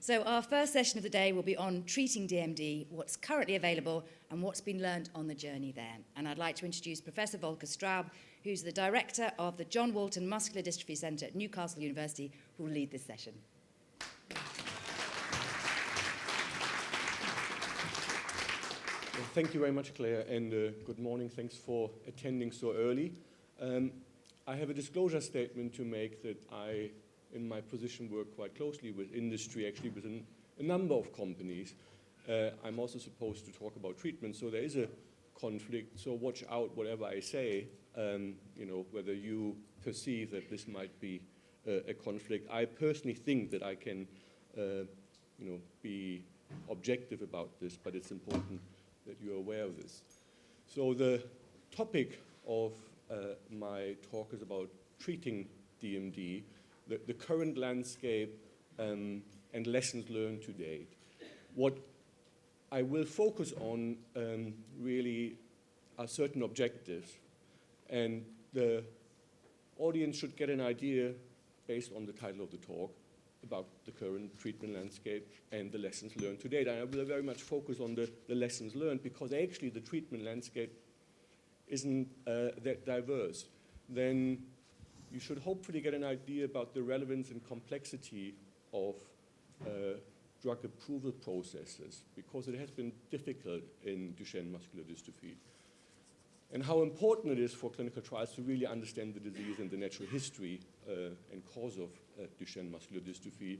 So our first session of the day will be on treating DMD, what's currently available and what's been learned on the journey there. And I'd like to introduce Professor Volker Straub, who's the director of the John Walton Muscular Dystrophy Centre at Newcastle University, who will lead this session. Well, thank you very much, Claire, and good morning. Thanks for attending so early. I have a disclosure statement to make that I, in my position, work quite closely with industry, actually with a number of companies. I'm also supposed to talk about treatment, so there is a conflict, so watch out whatever I say, whether you perceive that this might be a conflict. I personally think that I can, be objective about this, but it's important that you're aware of this. So the topic of my talk is about treating DMD, the current landscape and lessons learned to date. What I will focus on really are certain objectives, and the audience should get an idea based on the title of the talk about the current treatment landscape and the lessons learned to date. And I will very much focus on the lessons learned, because actually the treatment landscape isn't that diverse. Then you should hopefully get an idea about the relevance and complexity of drug approval processes, because it has been difficult in Duchenne muscular dystrophy, and how important it is for clinical trials to really understand the disease and the natural history and cause of Duchenne muscular dystrophy.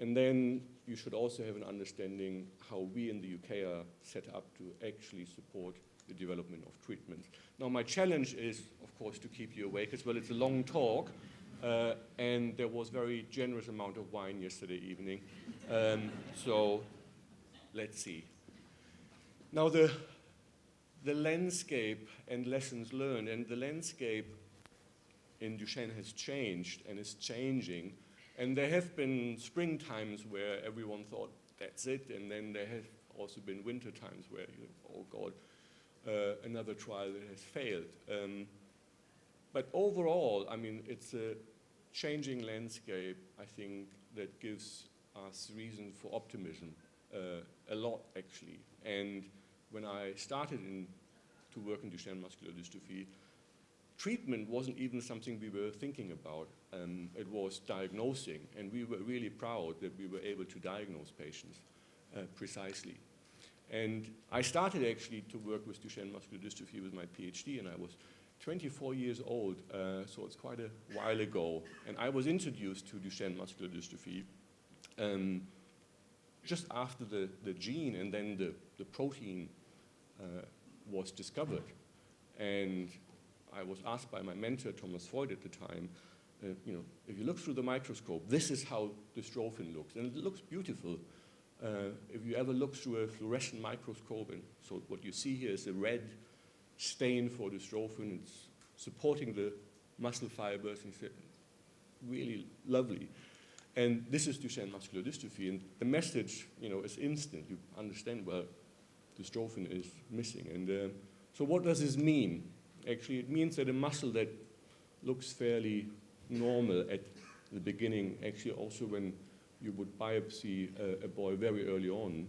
And then you should also have an understanding how we in the UK are set up to actually support the development of treatments. Now, my challenge is, of course, to keep you awake as well. It's a long talk, and there was very generous amount of wine yesterday evening. So let's see. Now, the landscape and lessons learned, and the landscape in Duchenne has changed and is changing. And there have been spring times where everyone thought, that's it, and then there have also been winter times where, oh God, another trial that has failed. But overall, I mean, it's a changing landscape, I think, that gives us reason for optimism, a lot actually. And when I started to work in Duchenne muscular dystrophy, treatment wasn't even something we were thinking about. It was diagnosing, and we were really proud that we were able to diagnose patients precisely. And I started actually to work with Duchenne muscular dystrophy with my PhD, and I was 24 years old, so it's quite a while ago. And I was introduced to Duchenne muscular dystrophy just after the gene and then the protein was discovered. And I was asked by my mentor, Thomas Freud at the time, if you look through the microscope, this is how dystrophin looks, and it looks beautiful. If you ever look through a fluorescent microscope, and so what you see here is a red stain for dystrophin. It's supporting the muscle fibers, and it's really lovely. And this is Duchenne muscular dystrophy, and the message, is instant. You understand, well, dystrophin is missing. And so what does this mean? Actually, it means that a muscle that looks fairly normal at the beginning, actually also when you would biopsy a boy very early on,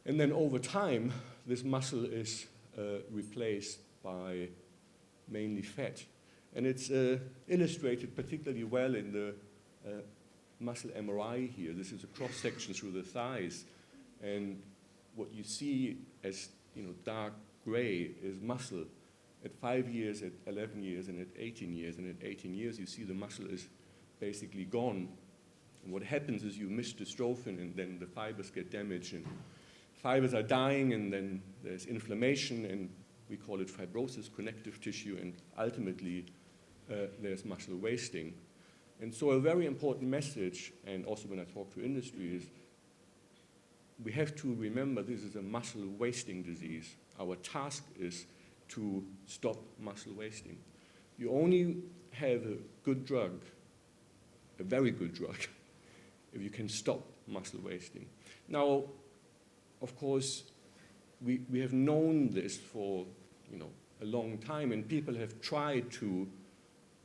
and then over time, this muscle is replaced by mainly fat. And it's illustrated particularly well in the muscle MRI here. This is a cross-section through the thighs, and what you see as dark gray is muscle at 5 years, at 11 years, and at 18 years. And at 18 years, you see the muscle is basically gone. And what happens is you miss dystrophin, and then the fibers get damaged, and fibers are dying, and then there's inflammation, and we call it fibrosis, connective tissue, and ultimately there's muscle wasting. And so a very important message, and also when I talk to industry, is we have to remember this is a muscle wasting disease. Our task is to stop muscle wasting. You only have a good drug, a very good drug, if you can stop muscle wasting. Now, of course, we have known this for a long time, and people have tried to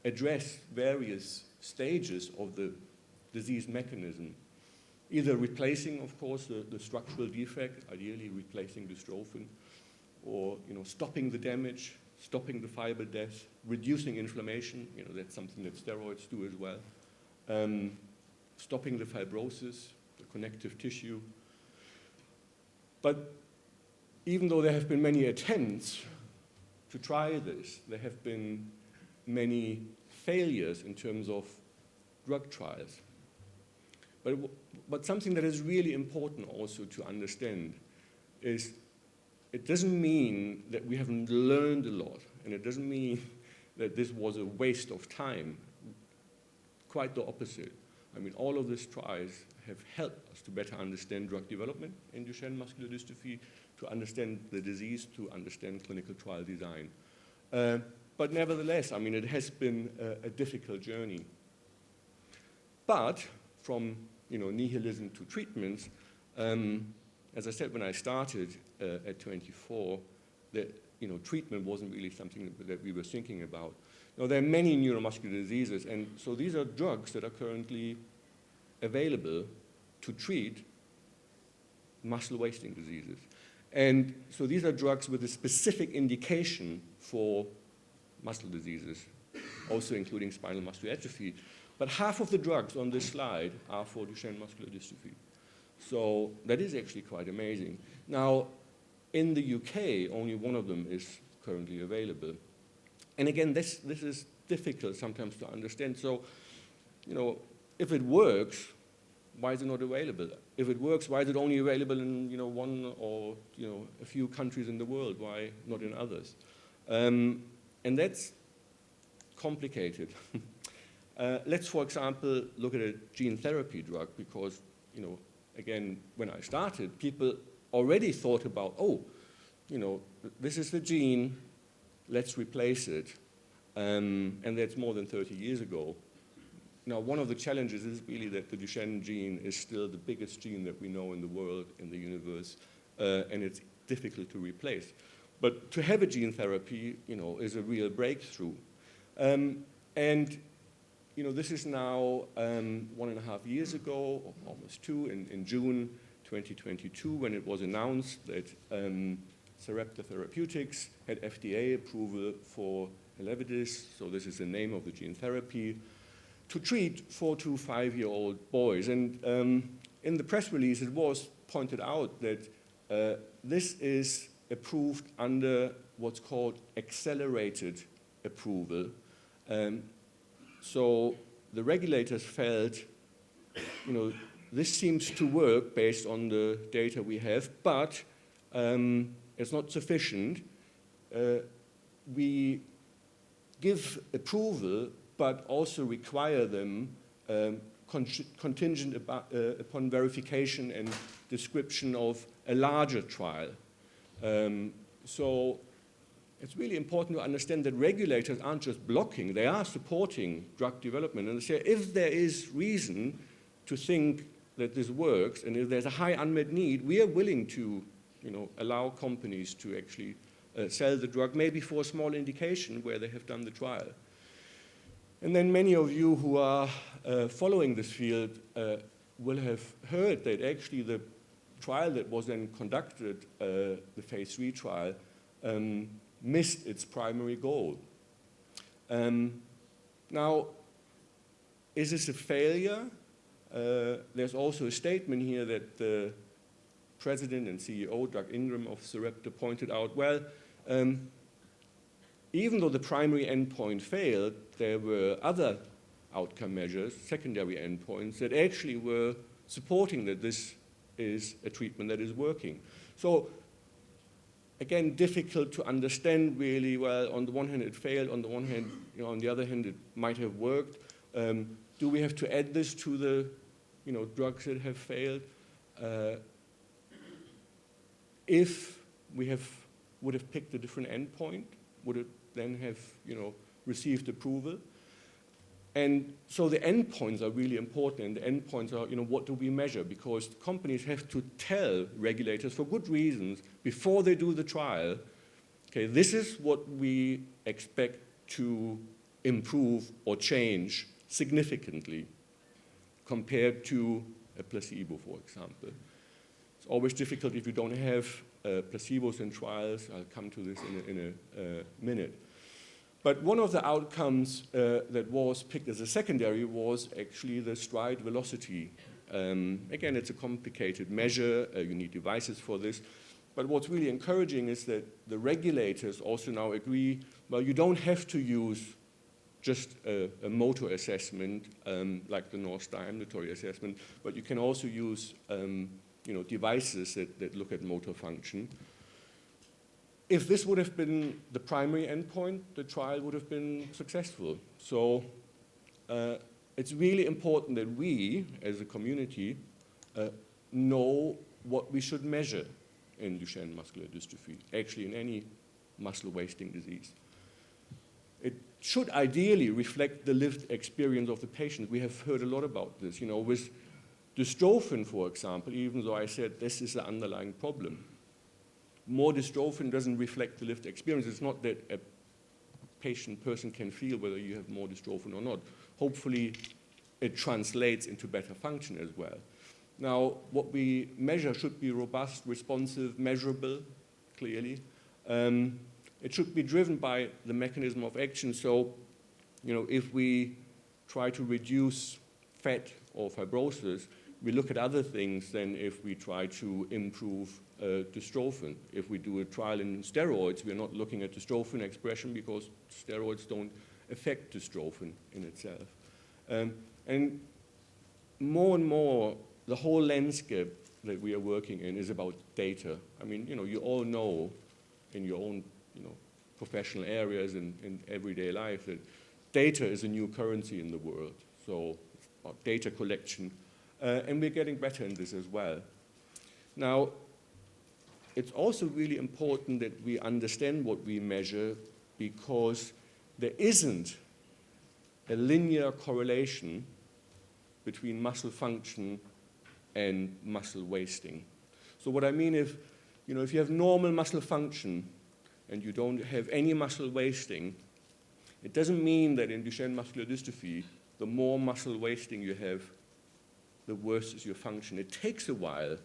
address various stages of the disease mechanism either replacing, of course, the structural defect, ideally replacing dystrophin, or stopping the damage, stopping the fiber death, reducing inflammation. That's something that steroids do as well. Stopping the fibrosis, the connective tissue. But even though there have been many attempts to try this, there have been many failures in terms of drug trials. But something that is really important also to understand is it doesn't mean that we haven't learned a lot, and it doesn't mean that this was a waste of time. Quite the opposite. I mean, all of these trials have helped us to better understand drug development in Duchenne muscular dystrophy, to understand the disease, to understand clinical trial design. But nevertheless, I mean, it has been a difficult journey. But from nihilism to treatments, as I said when I started at 24, that treatment wasn't really something that we were thinking about. Now, there are many neuromuscular diseases, and so these are drugs that are currently available to treat muscle wasting diseases. And so these are drugs with a specific indication for muscle diseases, also including spinal muscular atrophy. But half of the drugs on this slide are for Duchenne muscular dystrophy. So that is actually quite amazing. Now, in the UK, only one of them is currently available. And again, this is difficult sometimes to understand. So, if it works, why is it not available? If it works, why is it only available in one or a few countries in the world? Why not in others? And that's complicated. Let's, for example, look at a gene therapy drug, because again, when I started, people already thought about, this is the gene, let's replace it. And that's more than 30 years ago. Now, one of the challenges is really that the Duchenne gene is still the biggest gene that we know in the world, in the universe, and it's difficult to replace. But to have a gene therapy, is a real breakthrough. And this is now 1.5 years ago, or almost 2, in June 2022, when it was announced that Sarepta Therapeutics had FDA approval for Elevidys, so this is the name of the gene therapy, to treat 4 to 5-year-old boys. And in the press release, it was pointed out that this is approved under what's called accelerated approval. So the regulators felt, this seems to work based on the data we have, but it's not sufficient. We give approval, but also require them contingent upon verification and description of a larger trial. So it's really important to understand that regulators aren't just blocking, they are supporting drug development. And they say, if there is reason to think that this works, and if there's a high unmet need, we are willing to allow companies to actually sell the drug, maybe for a small indication where they have done the trial. And then many of you who are following this field will have heard that actually the trial that was then conducted, the phase 3 trial, missed its primary goal. Now, is this a failure? There's also a statement here that the president and CEO, Doug Ingram of Sarepta, pointed out, well, even though the primary endpoint failed, there were other outcome measures, secondary endpoints, that actually were supporting that this is a treatment that is working. So, again, difficult to understand really. Well, on the one hand it failed, on the one hand, on the other hand it might have worked. Do we have to add this to the drugs that have failed? If we would have picked a different endpoint, would it then have received approval? And so the endpoints are really important, and the endpoints are, what do we measure? Because companies have to tell regulators, for good reasons, before they do the trial, okay, this is what we expect to improve or change significantly compared to a placebo, for example. It's always difficult if you don't have placebos in trials. I'll come to this in a minute. But one of the outcomes that was picked as a secondary was actually the stride velocity. Again, it's a complicated measure. You need devices for this. But what's really encouraging is that the regulators also now agree, well, you don't have to use just a motor assessment like the North Star Ambulatory Assessment, but you can also use devices that look at motor function. If this would have been the primary endpoint, the trial would have been successful. So it's really important that we, as a community, know what we should measure in Duchenne muscular dystrophy, actually in any muscle wasting disease. It should ideally reflect the lived experience of the patient. We have heard a lot about this. With dystrophin, for example, even though I said this is the underlying problem, more dystrophin doesn't reflect the lived experience. It's not that a person can feel whether you have more dystrophin or not. Hopefully, it translates into better function as well. Now, what we measure should be robust, responsive, measurable, clearly. It should be driven by the mechanism of action. So, if we try to reduce fat or fibrosis, we look at other things than if we try to improve dystrophin. If we do a trial in steroids, we're not looking at dystrophin expression because steroids don't affect dystrophin in itself. And more, the whole landscape that we are working in is about data. I mean, you all know in your own, professional areas and in everyday life that data is a new currency in the world. So it's about data collection. And we're getting better in this as well. Now, it's also really important that we understand what we measure because there isn't a linear correlation between muscle function and muscle wasting. So what I mean if you have normal muscle function and you don't have any muscle wasting, it doesn't mean that in Duchenne muscular dystrophy, the more muscle wasting you have, the worse is your function. It takes a while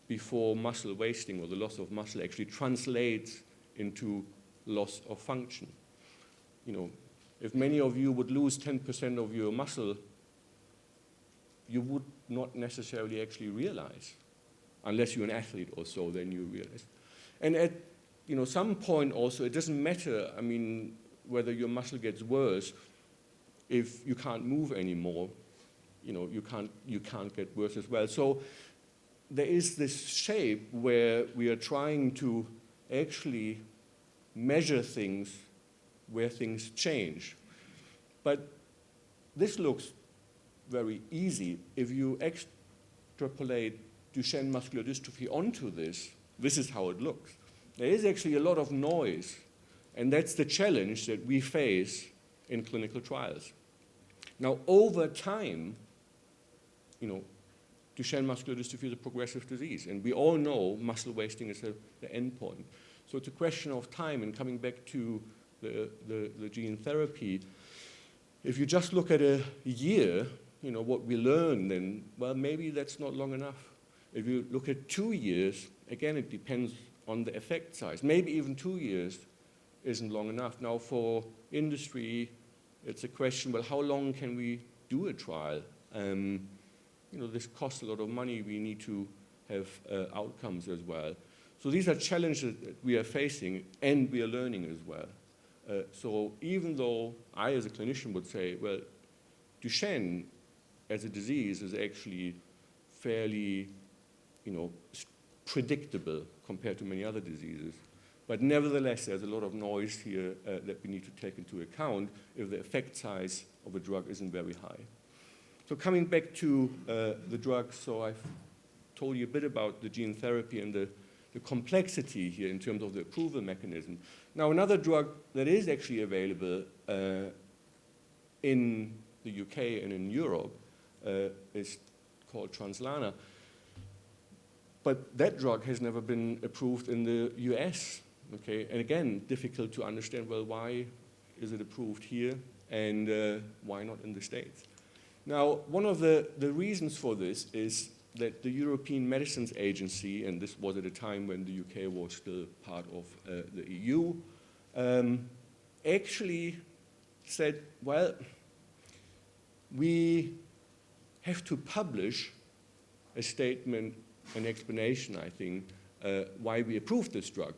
before muscle wasting or the loss of muscle actually translates into loss of function. If many of you would lose 10% of your muscle, you would not necessarily actually realize, unless you're an athlete or so, then you realize. And at some point also, it doesn't matter, whether your muscle gets worse, if you can't move anymore, you can't get worse as well. So there is this shape where we are trying to actually measure things where things change. But this looks very easy. If you extrapolate Duchenne muscular dystrophy onto this is how it looks. There is actually a lot of noise, and that's the challenge that we face in clinical trials. Now, over time, Duchenne muscular dystrophy is a progressive disease, and we all know muscle wasting is the end point. So it's a question of time, and coming back to the gene therapy, if you just look at a year, what we learn, then, well, maybe that's not long enough. If you look at 2 years, again, it depends on the effect size. Maybe even 2 years isn't long enough. Now, for industry, it's a question, well, how long can we do a trial? This costs a lot of money. We need to have outcomes as well. So these are challenges that we are facing, and we are learning as well. So even though I, as a clinician, would say, well, Duchenne as a disease is actually fairly, predictable compared to many other diseases. But nevertheless, there's a lot of noise here that we need to take into account if the effect size of a drug isn't very high. So coming back to the drugs, so I've told you a bit about the gene therapy and the complexity here in terms of the approval mechanism. Now, another drug that is actually available in the UK and in Europe is called Translarna. But that drug has never been approved in the US, okay? And again, difficult to understand, well, why is it approved here and why not in the States? Now, one of the reasons for this is that the European Medicines Agency, and this was at a time when the UK was still part of the EU, actually said, well, we have to publish a statement, an explanation, I think, why we approved this drug.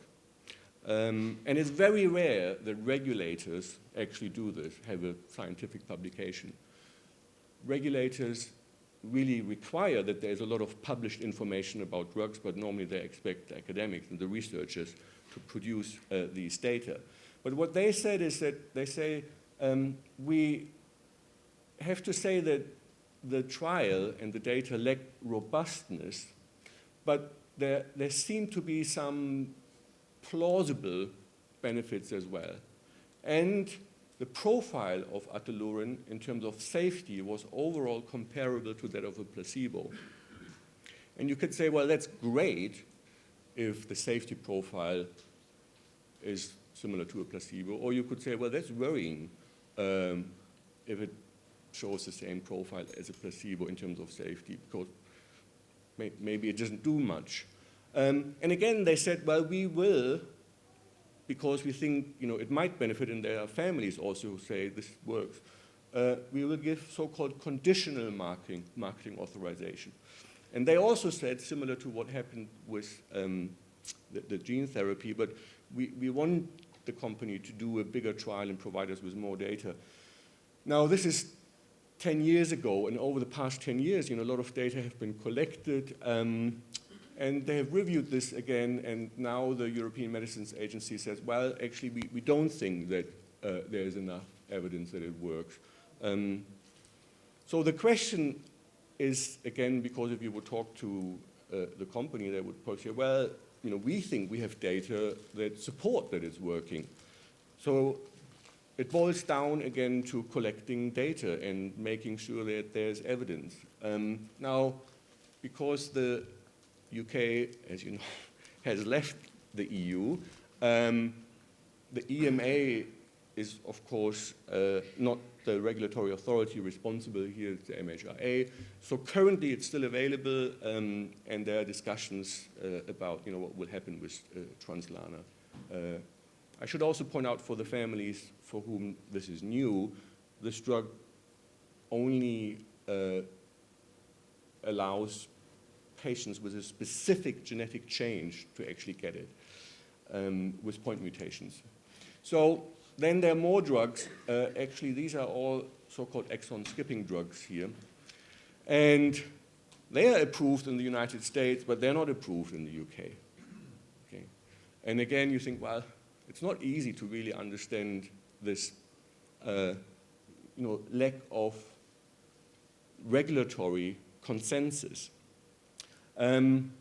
And it's very rare that regulators actually do this, have a scientific publication. Regulators really require that there's a lot of published information about drugs, but normally they expect the academics and the researchers to produce these data. But what they said is that they say, we have to say that the trial and the data lack robustness, but there seem to be some plausible benefits as well. And the profile of ataluren in terms of safety was overall comparable to that of a placebo. And you could say, well, that's great if the safety profile is similar to a placebo, or you could say, well, that's worrying if it shows the same profile as a placebo in terms of safety, because maybe it doesn't do much. And again, they said, well, we will, because we think it might benefit, and there are families also who say this works, we will give so-called conditional marketing authorization. And they also said, similar to what happened with the gene therapy, but we want the company to do a bigger trial and provide us with more data. Now, this is 10 years ago, and over the past 10 years, a lot of data have been collected, and they have reviewed this again, and now the European Medicines Agency says, well, actually, we don't think that there is enough evidence that it works. So the question is, again, because if you would talk to the company, they would probably say, well, we think we have data that support that it's working. So it boils down, again, to collecting data and making sure that there's evidence. Now, because the UK, as you know, has left the EU, the EMA is, of course, not the regulatory authority responsible here, it's the MHRA. So currently it's still available, and there are discussions about what will happen with Translana. I should also point out for the families for whom this is new, this drug only allows patients with a specific genetic change to actually get it, with point mutations. So then there are more drugs. Actually, these are all so-called exon skipping drugs here. And they are approved in the United States, but they're not approved in the UK. Okay. And again, you think, well, it's not easy to really understand this lack of regulatory consensus. And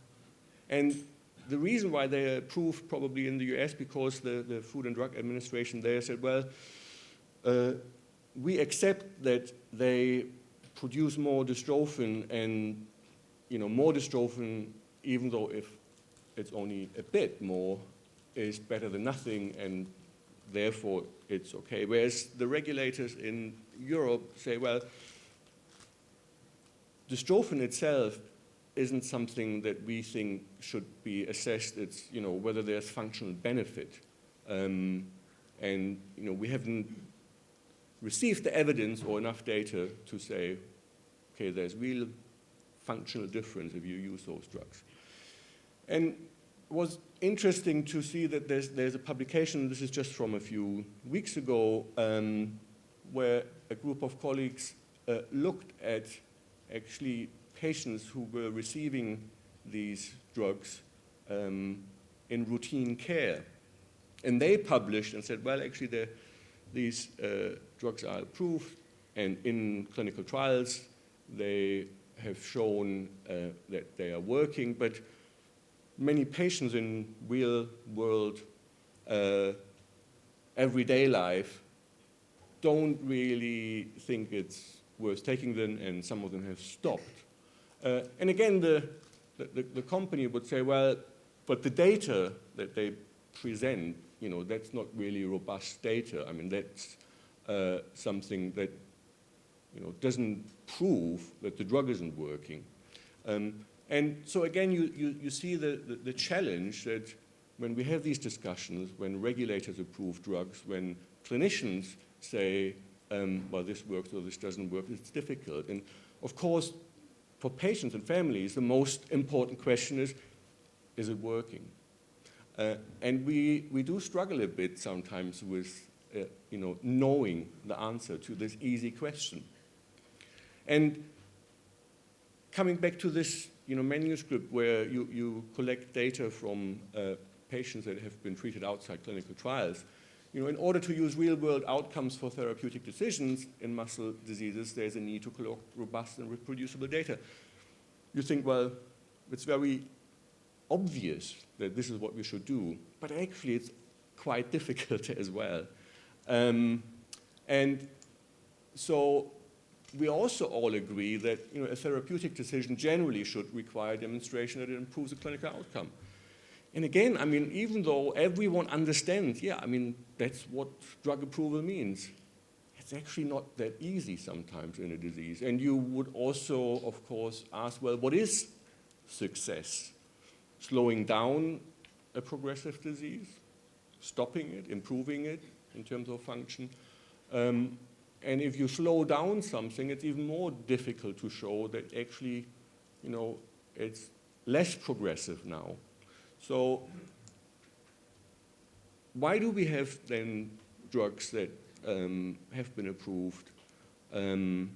the reason why they are approved probably in the US, because the Food and Drug Administration there said, well, we accept that they produce more dystrophin, and more dystrophin, even though if it's only a bit more, is better than nothing, and therefore it's okay. Whereas the regulators in Europe say, well, dystrophin itself isn't something that we think should be assessed. It's whether there's functional benefit, and we haven't received the evidence or enough data to say, okay, there's real functional difference if you use those drugs. And it was interesting to see that there's a publication, this is just from a few weeks ago, where a group of colleagues looked at actually patients who were receiving these drugs in routine care. And they published and said, well, actually, these drugs are approved, and in clinical trials, they have shown that they are working, but many patients in real-world everyday life don't really think it's worth taking them, and some of them have stopped. And again, the company would say, well, but the data that they present, that's not really robust data. I mean, that's something that doesn't prove that the drug isn't working. And so again, you see the challenge that when we have these discussions, when regulators approve drugs, when clinicians say, well, this works or this doesn't work, it's difficult. And of course, for patients and families, the most important question is it working? And we do struggle a bit sometimes with knowing the answer to this easy question. And coming back to this manuscript where you collect data from patients that have been treated outside clinical trials, in order to use real-world outcomes for therapeutic decisions in muscle diseases, there's a need to collect robust and reproducible data. You think, well, it's very obvious that this is what we should do, but actually it's quite difficult as well. And so we also all agree that a therapeutic decision generally should require demonstration that it improves the clinical outcome. And again, even though everyone understands, that's what drug approval means, it's actually not that easy sometimes in a disease. And you would also, of course, ask, well, what is success? Slowing down a progressive disease, stopping it, improving it in terms of function. And if you slow down something, it's even more difficult to show that actually, it's less progressive now. So why do we have then drugs that have been approved? And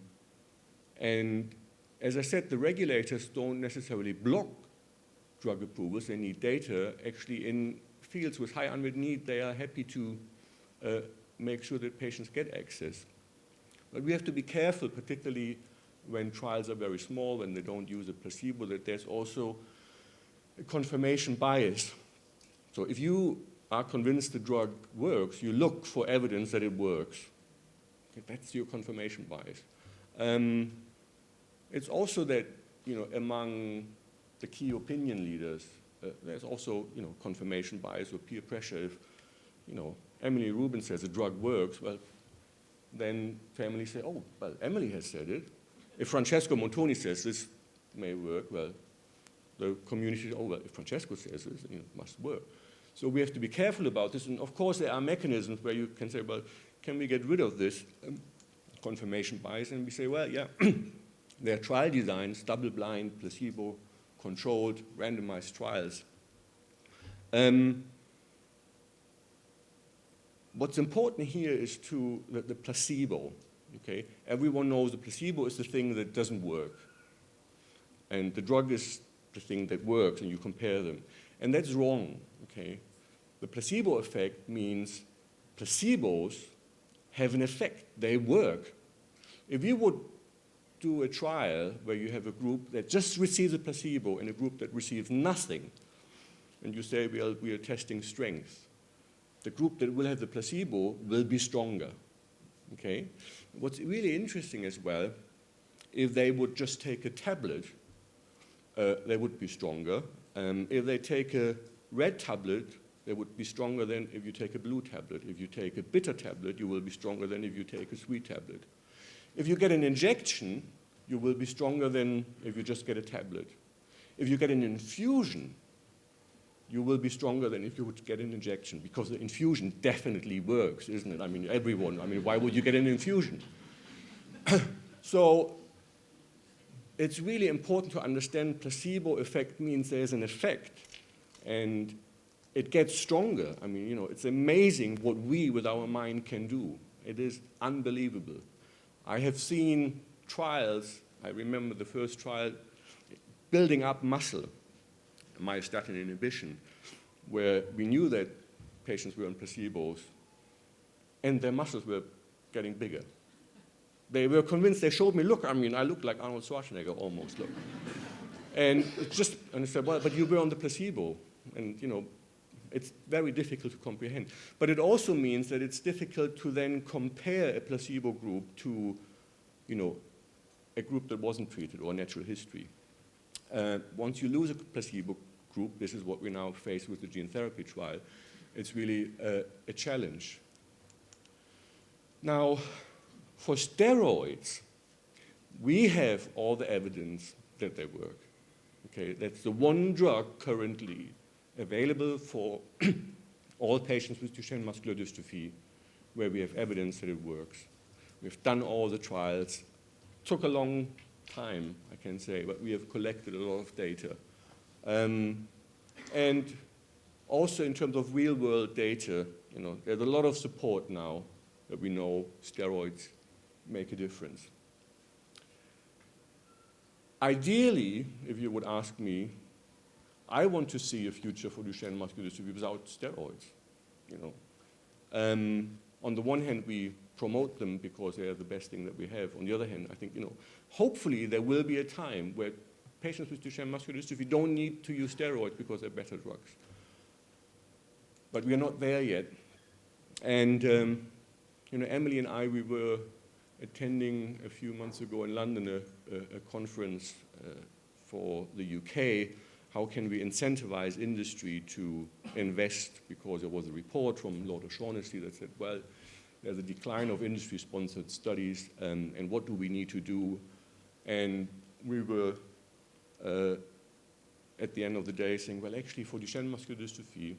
as I said, the regulators don't necessarily block drug approvals. They need data. Actually, in fields with high unmet need, they are happy to make sure that patients get access. But we have to be careful, particularly when trials are very small, when they don't use a placebo, that there's also a confirmation bias. So if you are convinced the drug works, you look for evidence that it works. Okay, that's your confirmation bias. It's also that, among the key opinion leaders, there's also, confirmation bias or peer pressure. If, Emily Rubin says a drug works, well, then families say, oh, well, Emily has said it. If Francesco Montoni says this may work, well, the community says, oh, well, if Francesco says this, it must work. So we have to be careful about this. And of course, there are mechanisms where you can say, well, can we get rid of this confirmation bias? And we say, well, yeah, there are trial designs, double-blind, placebo-controlled, randomized trials. What's important here is the placebo, okay? Everyone knows the placebo is the thing that doesn't work. And the drug is the thing that works, and you compare them. And that's wrong, okay? The placebo effect means placebos have an effect. They work. If you would do a trial where you have a group that just receives a placebo and a group that receives nothing, and you say, well, we are testing strength, the group that will have the placebo will be stronger, okay? What's really interesting as well, if they would just take a tablet, they would be stronger. If they take a red tablet, they would be stronger than if you take a blue tablet. If you take a bitter tablet, you will be stronger than if you take a sweet tablet. If you get an injection, you will be stronger than if you just get a tablet. If you get an infusion, you will be stronger than if you would get an injection, because the infusion definitely works, isn't it? Everyone, why would you get an infusion? So it's really important to understand placebo effect means there's an effect, and it gets stronger. It's amazing what we with our mind can do. It is unbelievable. I have seen trials, I remember the first trial, building up muscle, myostatin inhibition, where we knew that patients were on placebos and their muscles were getting bigger. They were convinced. They showed me, look, I look like Arnold Schwarzenegger almost, look. And I said, well, but you were on the placebo. And, it's very difficult to comprehend. But it also means that it's difficult to then compare a placebo group to, a group that wasn't treated or natural history. Once you lose a placebo group, this is what we now face with the gene therapy trial, it's really a challenge. Now, for steroids, We have all the evidence that they work. Okay, that's the one drug currently available for all patients with Duchenne muscular dystrophy where we have evidence that it works. We've done all the trials. Took a long time, I can say, but we have collected a lot of data. And also in terms of real-world data, there's a lot of support now that we know steroids make a difference. Ideally, if you would ask me, I want to see a future for Duchenne muscular dystrophy without steroids. On the one hand, we promote them because they are the best thing that we have. On the other hand, I think, hopefully there will be a time where patients with Duchenne muscular dystrophy don't need to use steroids because they're better drugs. But we are not there yet. And, Emily and I, we were attending a few months ago in London a conference for the UK. How can we incentivize industry to invest? Because there was a report from Lord O'Shaughnessy that said, well, there's a decline of industry-sponsored studies, and what do we need to do? And we were, at the end of the day, saying, well, actually, for Duchenne muscular dystrophy,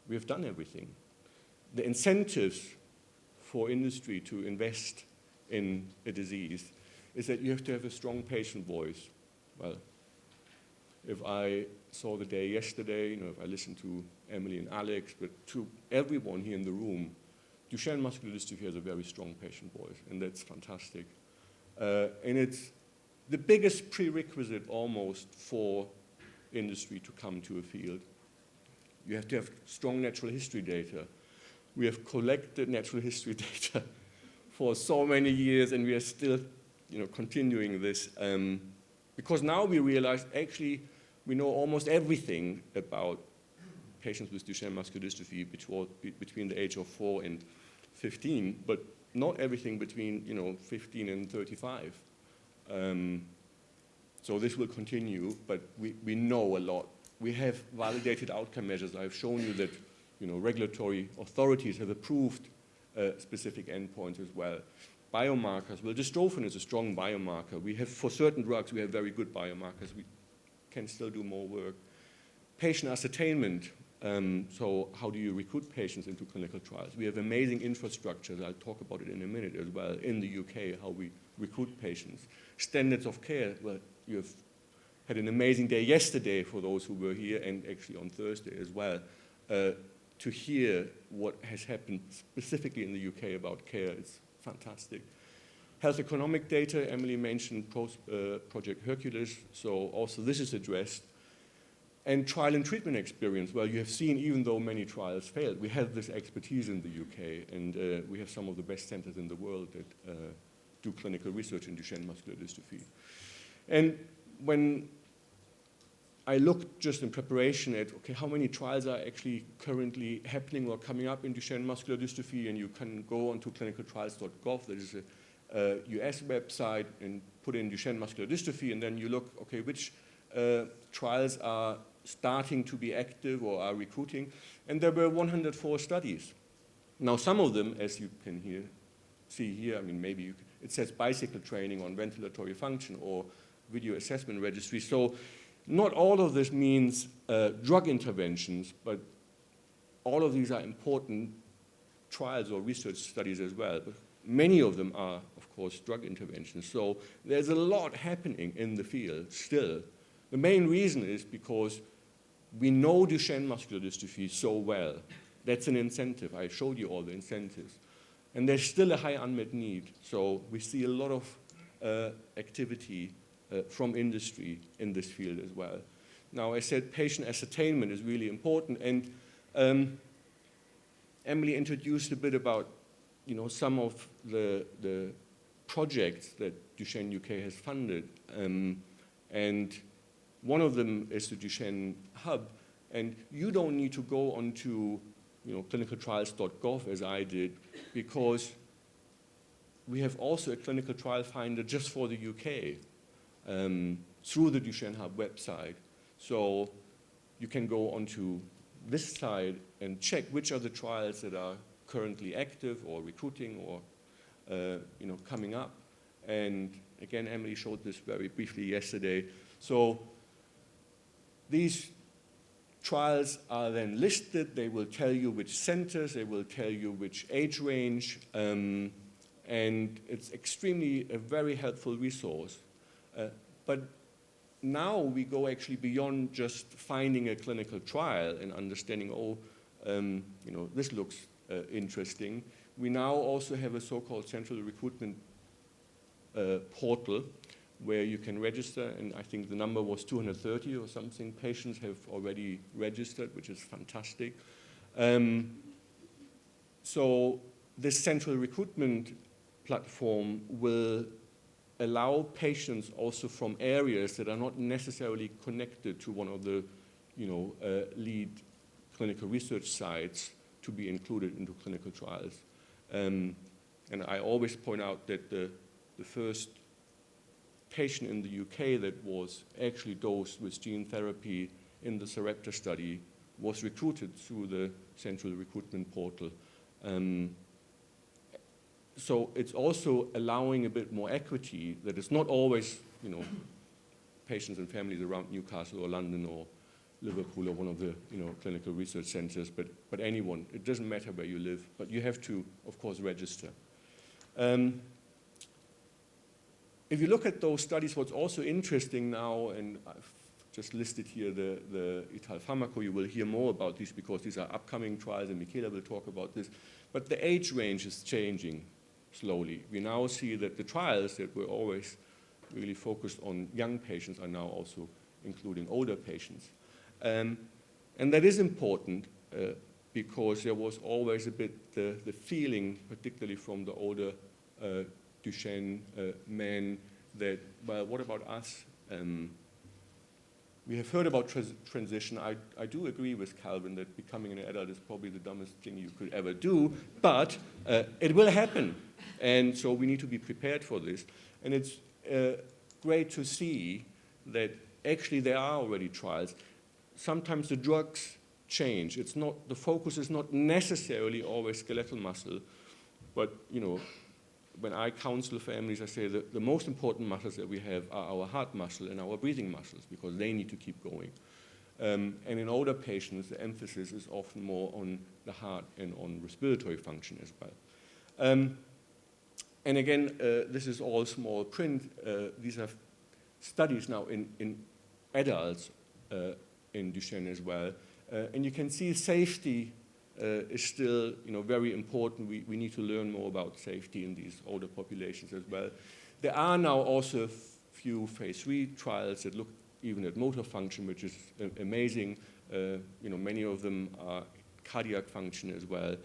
we have done everything. The incentives for industry to invest in a disease is that you have to have a strong patient voice. Well, if I saw the day yesterday, if I listened to Emily and Alex, but to everyone here in the room, Duchenne muscular dystrophy has a very strong patient voice, and that's fantastic. And it's the biggest prerequisite almost for industry to come to a field. You have to have strong natural history data. We have collected natural history data for so many years, and we are still continuing this. Because now we realize, actually, we know almost everything about patients with Duchenne muscular dystrophy between the age of 4 and 15, but not everything between 15 and 35. So this will continue, but we know a lot. We have validated outcome measures. I've shown you that regulatory authorities have approved specific endpoints as well. Biomarkers, well, dystrophin is a strong biomarker. We have, for certain drugs, we have very good biomarkers. We can still do more work. Patient ascertainment, so how do you recruit patients into clinical trials? We have amazing infrastructures, I'll talk about it in a minute as well, in the UK, how we recruit patients. Standards of care, well, you have had an amazing day yesterday for those who were here, and actually on Thursday as well, to hear what has happened specifically in the UK about care. It's fantastic. Health economic data, Emily mentioned Project Hercules, so also this is addressed. And trial and treatment experience. Well, you have seen, even though many trials failed, we have this expertise in the UK, and we have some of the best centers in the world that do clinical research in Duchenne muscular dystrophy. And when I looked just in preparation at, okay, how many trials are actually currently happening or coming up in Duchenne muscular dystrophy, and you can go onto clinicaltrials.gov, that is a US website, and put in Duchenne muscular dystrophy, and then you look, okay, which trials are starting to be active or are recruiting, and there were 104 studies. Now, some of them, as you can see here, I mean, maybe it says bicycle training on ventilatory function or video assessment registry. So not all of this means drug interventions, but all of these are important trials or research studies as well. But many of them are, of course, drug interventions. So there's a lot happening in the field still. The main reason is because we know Duchenne muscular dystrophy so well. That's an incentive. I showed you all the incentives. And there's still a high unmet need. So we see a lot of activity from industry in this field as well. Now, I said patient ascertainment is really important, and Emily introduced a bit about some of the projects that Duchenne UK has funded, and one of them is the Duchenne Hub, and you don't need to go onto clinicaltrials.gov as I did, because we have also a clinical trial finder just for the UK. Through the Duchenne Hub website. So you can go onto this side and check which are the trials that are currently active or recruiting or coming up. And again, Emily showed this very briefly yesterday. So these trials are then listed. They will tell you which centers, they will tell you which age range, and it's extremely a very helpful resource. But now we go actually beyond just finding a clinical trial and understanding, oh, this looks interesting. We now also have a so-called central recruitment portal where you can register, and I think the number was 230 or something. Patients have already registered, which is fantastic. So this central recruitment platform will allow patients also from areas that are not necessarily connected to one of the lead clinical research sites to be included into clinical trials. And I always point out that the first patient in the UK that was actually dosed with gene therapy in the Sarepta study was recruited through the central recruitment portal. So it's also allowing a bit more equity that it's not always, patients and families around Newcastle or London or Liverpool or one of the, clinical research centers, but anyone. It doesn't matter where you live, but you have to, of course, register. If you look at those studies, what's also interesting now, and I've just listed here the Italfarmaco, you will hear more about these because these are upcoming trials, and Michela will talk about this, but the age range is changing slowly. We now see that the trials that were always really focused on young patients are now also including older patients. And that is important because there was always a bit the feeling, particularly from the older Duchenne men, that, well, what about us? We have heard about transition. I do agree with Calvin that becoming an adult is probably the dumbest thing you could ever do, but it will happen. And so we need to be prepared for this. And it's great to see that actually there are already trials. Sometimes the drugs change. It's not, the focus is not necessarily always skeletal muscle, but when I counsel families, I say that the most important muscles that we have are our heart muscle and our breathing muscles because they need to keep going. And in older patients, the emphasis is often more on the heart and on respiratory function as well. And again, this is all small print. These are studies now in adults in Duchenne as well. And you can see safety is still very important. We need to learn more about safety in these older populations as well. There are now also a few phase 3 trials that look even at motor function, which is amazing. Many of them are cardiac function as well.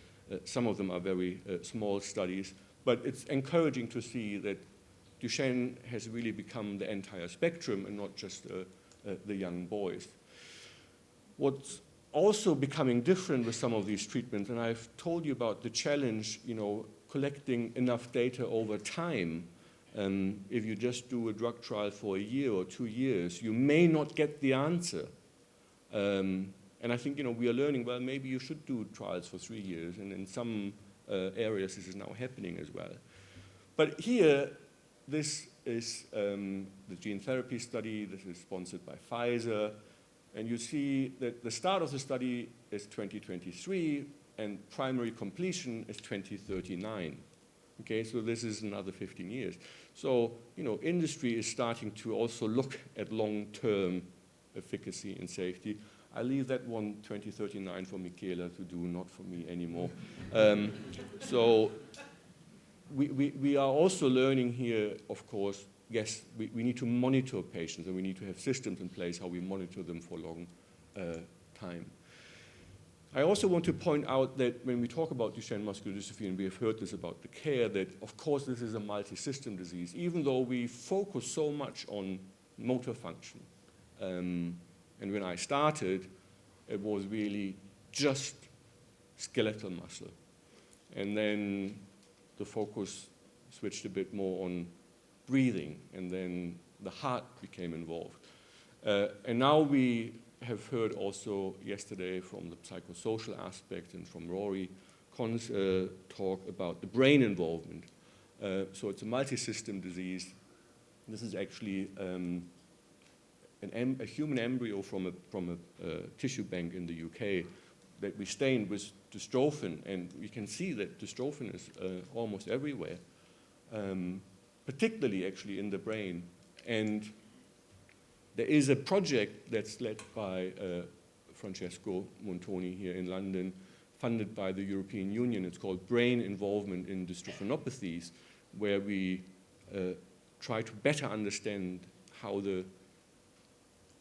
Some of them are very small studies. But it's encouraging to see that Duchenne has really become the entire spectrum and not just the young boys. What's also becoming different with some of these treatments, and I've told you about the challenge, collecting enough data over time. If you just do a drug trial for a year or 2 years, you may not get the answer. And I think, we are learning, well, maybe you should do trials for 3 years, and in some areas this is now happening as well. But here, this is the gene therapy study. This is sponsored by Pfizer. And you see that the start of the study is 2023, and primary completion is 2039. Okay, so this is another 15 years. So, industry is starting to also look at long-term efficacy and safety. I leave that one 2039 for Michela to do, not for me anymore. So we are also learning here, of course, yes, we need to monitor patients and we need to have systems in place how we monitor them for a long time. I also want to point out that when we talk about Duchenne muscular dystrophy, and we have heard this about the care, that of course this is a multi-system disease, even though we focus so much on motor function. And when I started, it was really just skeletal muscle. And then the focus switched a bit more on breathing, and then the heart became involved. And now we have heard also yesterday from the psychosocial aspect and from Rory Con's talk about the brain involvement. So it's a multi-system disease. This is actually a human embryo from a tissue bank in the UK that we stained with dystrophin, and we can see that dystrophin is almost everywhere, particularly actually in the brain. And there is a project that's led by Francesco Montoni here in London, funded by the European Union. It's called Brain Involvement in Dystrophinopathies, where we try to better understand how the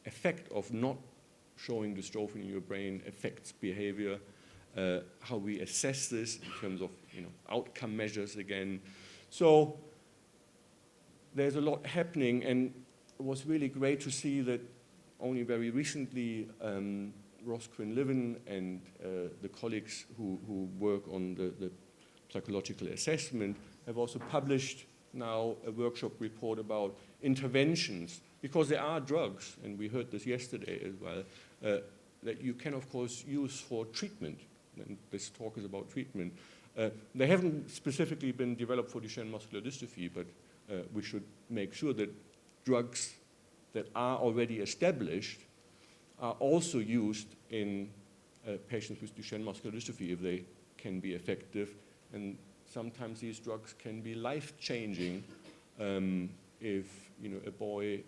effect of not showing dystrophin in your brain affects behavior, how we assess this in terms of outcome measures again. So there's a lot happening, and it was really great to see that only very recently Ross Quinn-Liven and the colleagues who work on the psychological assessment have also published now a workshop report about interventions, because there are drugs, and we heard this yesterday as well, that you can of course use for treatment, and this talk is about treatment. They haven't specifically been developed for Duchenne muscular dystrophy, but we should make sure that drugs that are already established are also used in patients with Duchenne muscular dystrophy if they can be effective. And sometimes these drugs can be life-changing if a boy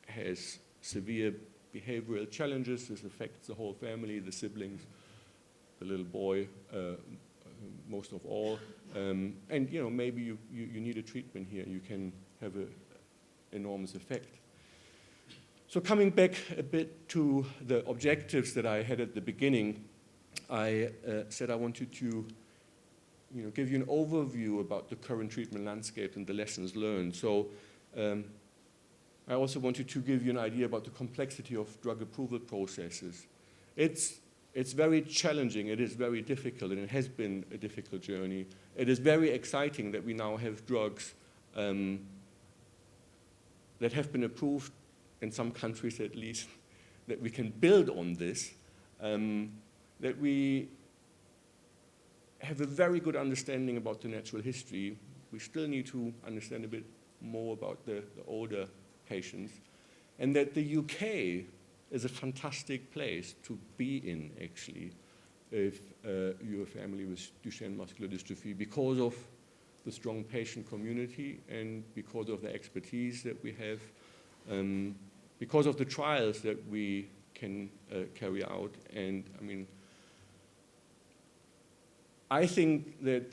has severe behavioral challenges. This affects the whole family, the siblings, the little boy, most of all. And maybe you need a treatment here. You can have an enormous effect. So coming back a bit to the objectives that I had at the beginning, I said I wanted to give you an overview about the current treatment landscape and the lessons learned. So I also wanted to give you an idea about the complexity of drug approval processes. It's very challenging, it is very difficult, and it has been a difficult journey. It is very exciting that we now have drugs that have been approved in some countries at least, that we can build on this, that we have a very good understanding about the natural history. We still need to understand a bit more about the older patients, and that the UK is a fantastic place to be in, actually, if you're a family with Duchenne muscular dystrophy, because of the strong patient community and because of the expertise that we have, because of the trials that we can carry out. And I think that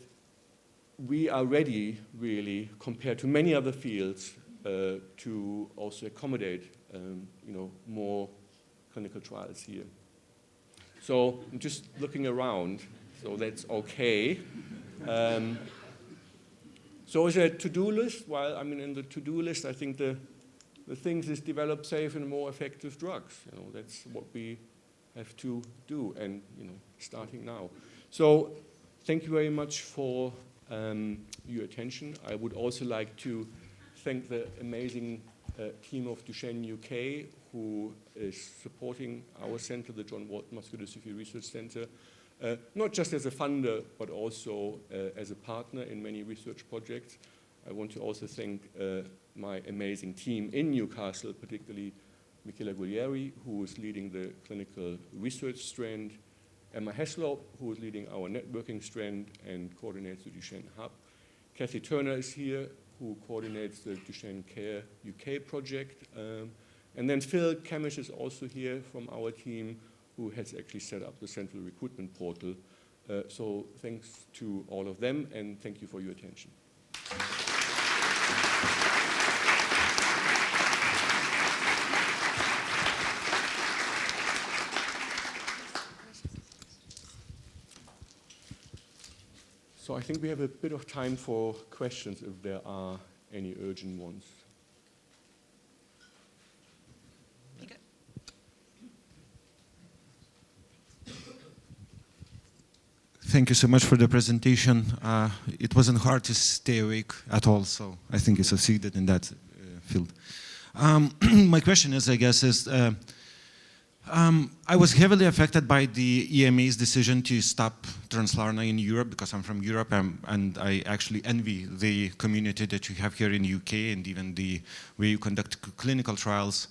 we are ready, really, compared to many other fields, to also accommodate more clinical trials here. So I'm just looking around, so that's okay. So is there a to-do list? Well, in the to-do list, I think the things is develop safe and more effective drugs. That's what we have to do, and starting now. So thank you very much for your attention. I would also like to thank the amazing team of Duchenne UK, who is supporting our center, the John Walton Muscular Dystrophy Research Center, not just as a funder, but also as a partner in many research projects. I want to also thank my amazing team in Newcastle, particularly Michela Guglieri, who is leading the clinical research strand, Emma Heslop, who is leading our networking strand and coordinates the Duchenne Hub. Kathy Turner is here, who coordinates the Duchenne Care UK project. And then Phil Kamish is also here from our team, who has actually set up the central recruitment portal. So thanks to all of them, and thank you for your attention. So I think we have a bit of time for questions, if there are any urgent ones. Thank you so much for the presentation. It wasn't hard to stay awake at all, so I think you succeeded in that field. My question is, I was heavily affected by the EMA's decision to stop Translarna in Europe because I'm from Europe, and I actually envy the community that you have here in the UK and even the way you conduct clinical trials.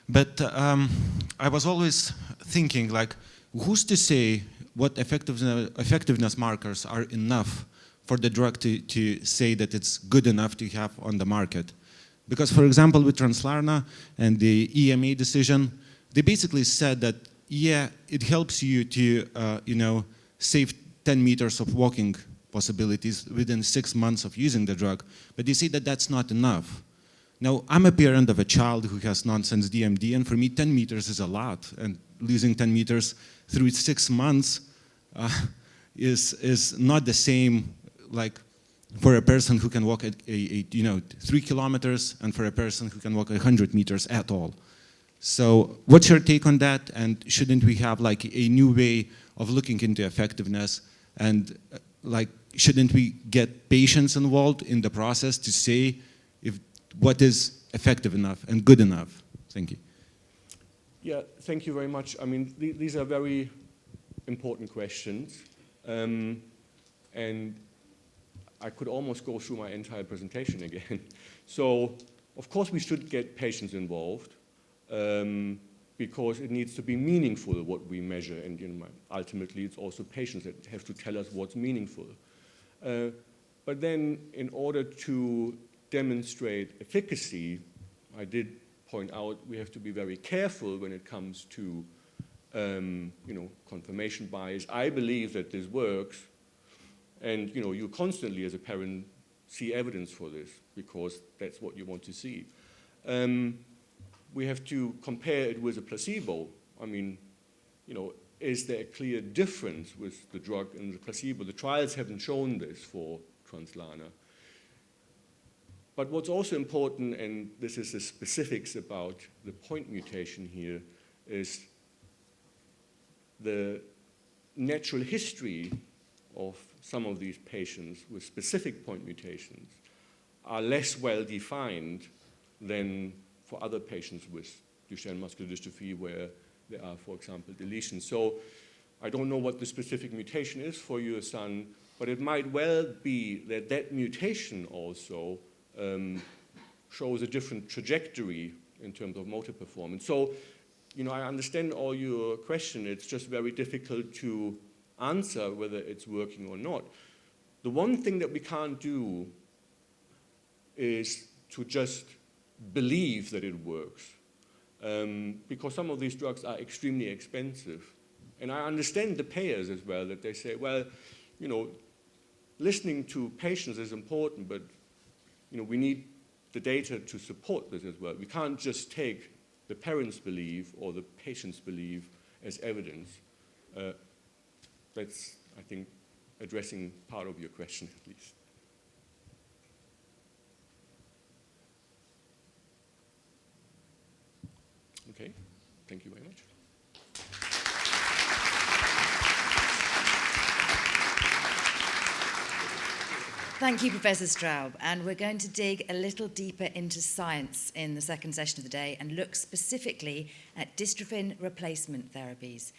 But I was always thinking, like, who's to say what effectiveness markers are enough for the drug to say that it's good enough to have on the market? Because, for example, with Translarna and the EMA decision, they basically said that, yeah, it helps you to, save 10 meters of walking possibilities within 6 months of using the drug, but they say that that's not enough. Now, I'm a parent of a child who has nonsense DMD, and for me, 10 meters is a lot, and losing 10 meters through 6 months is not the same, like, for a person who can walk 3 kilometers, and for a person who can walk 100 meters at all. So what's your take on that? And shouldn't we have like a new way of looking into effectiveness? And shouldn't we get patients involved in the process to say if what is effective enough and good enough? Thank you. Yeah, thank you very much. I mean, these are very important questions. And I could almost go through my entire presentation again. So, of course, we should get patients involved. Because it needs to be meaningful what we measure, and ultimately it's also patients that have to tell us what's meaningful. But then in order to demonstrate efficacy, I did point out we have to be very careful when it comes to confirmation bias. I believe that this works, and you constantly as a parent see evidence for this because that's what you want to see. We have to compare it with a placebo. I mean, is there a clear difference with the drug and the placebo? The trials haven't shown this for Translarna. But what's also important, and this is the specifics about the point mutation here, is the natural history of some of these patients with specific point mutations are less well defined than for other patients with Duchenne muscular dystrophy where there are, for example, deletions. So I don't know what the specific mutation is for your son, but it might well be that that mutation also shows a different trajectory in terms of motor performance. So, I understand all your question. It's just very difficult to answer whether it's working or not. The one thing that we can't do is to just believe that it works, because some of these drugs are extremely expensive. And I understand the payers as well, that they say, well, listening to patients is important, but we need the data to support this as well. We can't just take the parents' belief or the patient's belief as evidence. That's, I think, addressing part of your question at least. Okay, thank you very much. Thank you, Professor Straub. And we're going to dig a little deeper into science in the second session of the day and look specifically at dystrophin replacement therapies.